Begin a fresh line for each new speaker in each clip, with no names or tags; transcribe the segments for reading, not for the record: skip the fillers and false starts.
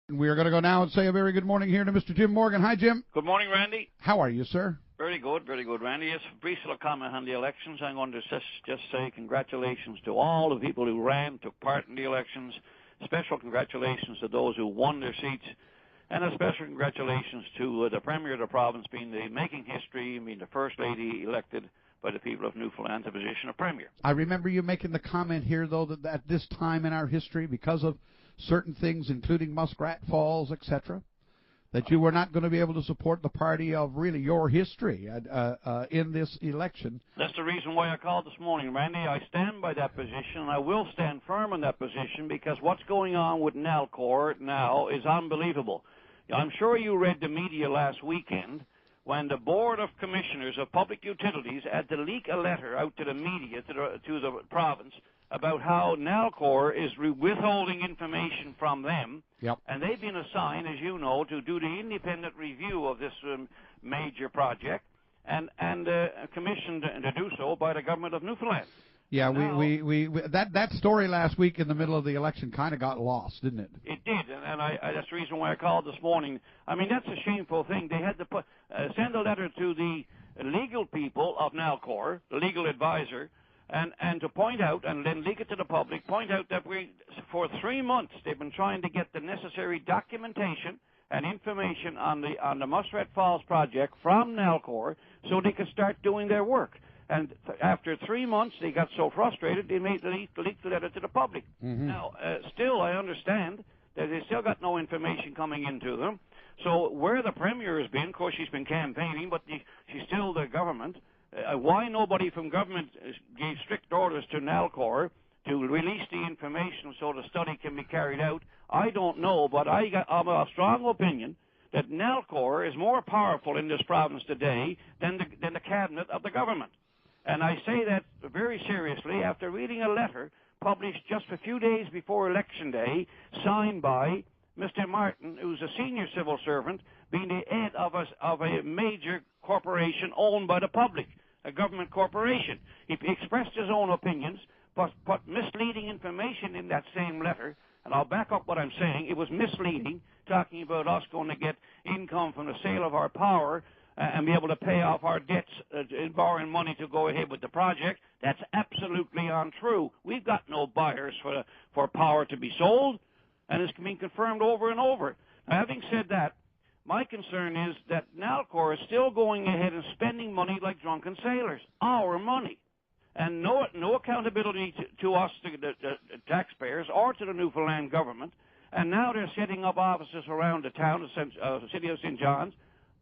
We are going to go now and say a very good morning here to Mr. Jim Morgan. Hi, Jim.
Good morning, Randy.
How are you, sir?
Very good, Randy. Yes, brief little comment on the elections. I'm going to just say congratulations to all the people who took part in the elections. Special congratulations to those who won their seats. And a special congratulations to the Premier of the province making history, being the First Lady elected by the people of Newfoundland to the position of Premier.
I remember you making the comment here, though, that at this time in our history, because of certain things, including Muskrat Falls, etc., that you were not going to be able to support the party of really your history in this election.
That's the reason why I called this morning, Randy. I stand by that position, and I will stand firm in that position, because what's going on with Nalcor now is unbelievable. I'm sure you read the media last weekend when the Board of Commissioners of Public Utilities had to leak a letter out to the media, to the province, about how Nalcor is withholding information from them.
Yep.
And they've been assigned, as you know, to do the independent review of this major project and commissioned to do so by the government of Newfoundland.
Yeah, that story last week in the middle of the election kind of got lost, didn't it?
It did, and that's the reason why I called this morning. I mean, that's a shameful thing. They had to send a letter to the legal people of Nalcor, the legal advisor, and to point out, and then leak it to the public, point out that for 3 months, they've been trying to get the necessary documentation and information on the Muskrat Falls project from Nalcor so they could start doing their work. And after 3 months, they got so frustrated, they leaked the letter to the public.
Mm-hmm.
Now, still, I understand that they still got no information coming into them. So where the Premier has been, of course, she's been campaigning, but she's still the government. Why nobody from government gave strict orders to Nalcor to release the information so the study can be carried out, I don't know, but I'm a strong opinion that Nalcor is more powerful in this province today than the cabinet of the government. And I say that very seriously after reading a letter published just a few days before Election Day, signed by Mr. Martin, who's a senior civil servant, being the head of a major corporation owned by the public, a government corporation. He expressed his own opinions, but put misleading information in that same letter, and I'll back up what I'm saying. It was misleading, talking about us going to get income from the sale of our power and be able to pay off our debts, borrowing money to go ahead with the project. That's absolutely untrue. We've got no buyers for power to be sold, and it's been confirmed over and over. Now, having said that, my concern is that Nalcor is still going ahead and spending money like drunken sailors, our money, and no accountability to us, the taxpayers, or to the Newfoundland government. And now they're setting up offices around the town, the city of St. John's.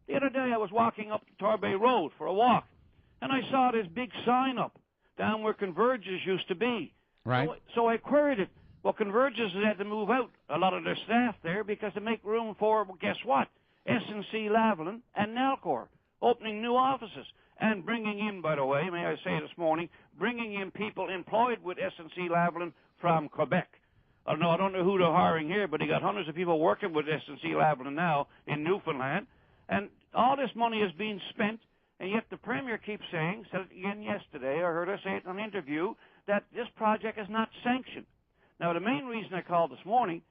The other day I was walking up Torbay Road for a walk, and I saw this big sign up down where Converges used to be.
Right.
So I queried it. Well, Converges had to move out a lot of their staff there because to make room for, well, guess what? S&C Lavalin and Nalcor opening new offices and bringing in, by the way, may I say this morning, bringing in people employed with S&C Lavalin from Quebec. I don't know who they're hiring here, but they got hundreds of people working with S&C Lavalin now in Newfoundland. And all this money is being spent, and yet the Premier keeps saying, said it again yesterday, I heard her say it in an interview, that this project is not sanctioned. Now, the main reason I called this morning,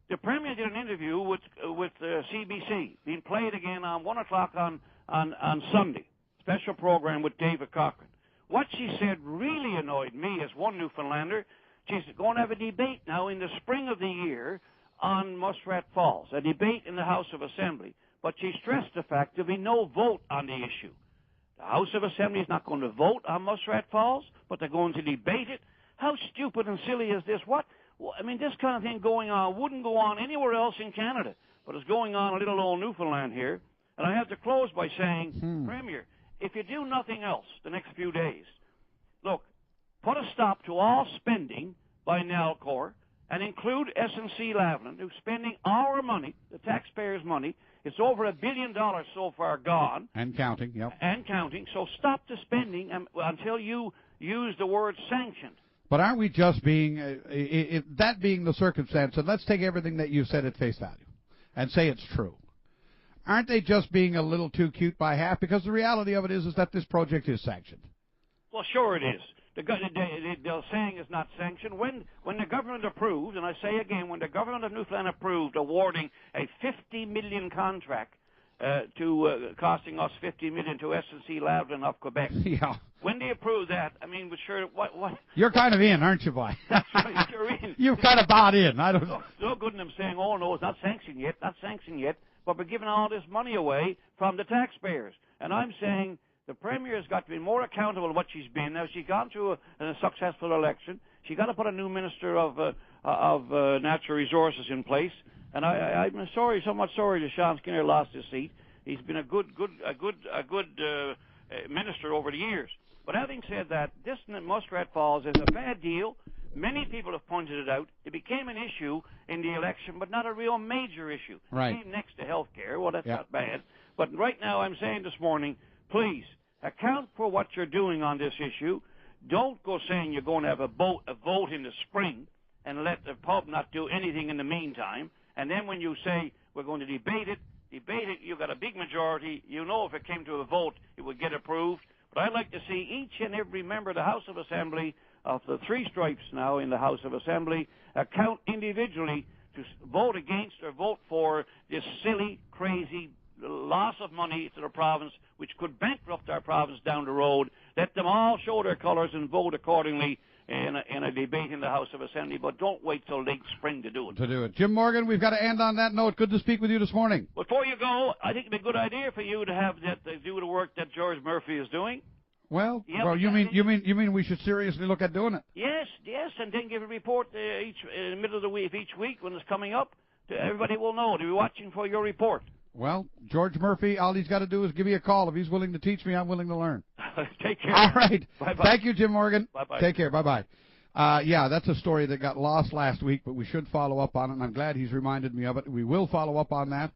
the Premier did an interview with CBC, being played again on 1 o'clock on Sunday, special program with David Cochran. What she said really annoyed me as one Newfoundlander. She's going to have a debate now in the spring of the year on Muskrat Falls, a debate in the House of Assembly. But she stressed the fact there'll be no vote on the issue. The House of Assembly is not going to vote on Muskrat Falls, but they're going to debate it. How stupid and silly is this? I mean, this kind of thing going on wouldn't go on anywhere else in Canada, but it's going on in little old Newfoundland here. And I have to close by saying, Premier, if you do nothing else the next few days, look, put a stop to all spending by Nalcor and include S&C Lavalin, who's spending our money, the taxpayers' money. It's over $1 billion so far gone.
And counting, yep.
And counting. So stop the spending until you use the word sanctioned.
But aren't we just being, that being the circumstance, and let's take everything that you said at face value and say it's true. Aren't they just being a little too cute by half? Because the reality of it is that this project is sanctioned.
Well, sure it is. They're saying it's not sanctioned. When the government approved, and I say again, when the government of Newfoundland approved awarding a 50 million contract costing us 50 million to S&C Lavalin of Quebec.
Yeah.
When they approved that, I mean, but sure, what?
You're kind of in, aren't you, boy?
That's right, you're in.
You've kind of bought in. I don't know.
No good in them saying, oh, no, it's not sanctioned yet, but we're giving all this money away from the taxpayers. And I'm saying the Premier has got to be more accountable of what she's been. Now, she's gone through a successful election. She's got to put a new Minister of Natural Resources in place. And I'm sorry, so much sorry that Sean Skinner lost his seat. He's been a good minister over the years. But having said that, this Muskrat Falls is a bad deal. Many people have pointed it out. It became an issue in the election, but not a real major issue.
Right.
It came next to health care. Well, that's
Yeah.
not bad. But right now I'm saying this morning, please, account for what you're doing on this issue. Don't go saying you're going to have a vote in the spring and let the pub not do anything in the meantime. And then when you say we're going to debate it, you've got a big majority. You know if it came to a vote, it would get approved. But I'd like to see each and every member of the House of Assembly, of the three stripes now in the House of Assembly, account individually to vote against or vote for this silly, crazy loss of money to the province, which could bankrupt our province down the road. Let them all show their colours and vote accordingly in a debate in the House of Assembly, but don't wait till late spring to do it.
Jim Morgan, we've got to end on that note. Good to speak with you this morning.
Before you go, I think it'd be a good idea for you to have do the work that George Murphy is doing.
Well,
Yep.
well, you mean we should seriously look at doing it?
Yes, and then give a report in the middle of the week, each week when it's coming up. Everybody will know. They'll be watching for your report.
Well, George Murphy, all he's got to do is give me a call. If he's willing to teach me, I'm willing to learn.
Take care.
All right.
Bye-bye.
Thank you, Jim Morgan.
Bye-bye.
Take care. Bye-bye. Yeah, that's a story that got lost last week, but we should follow up on it, and I'm glad he's reminded me of it. We will follow up on that.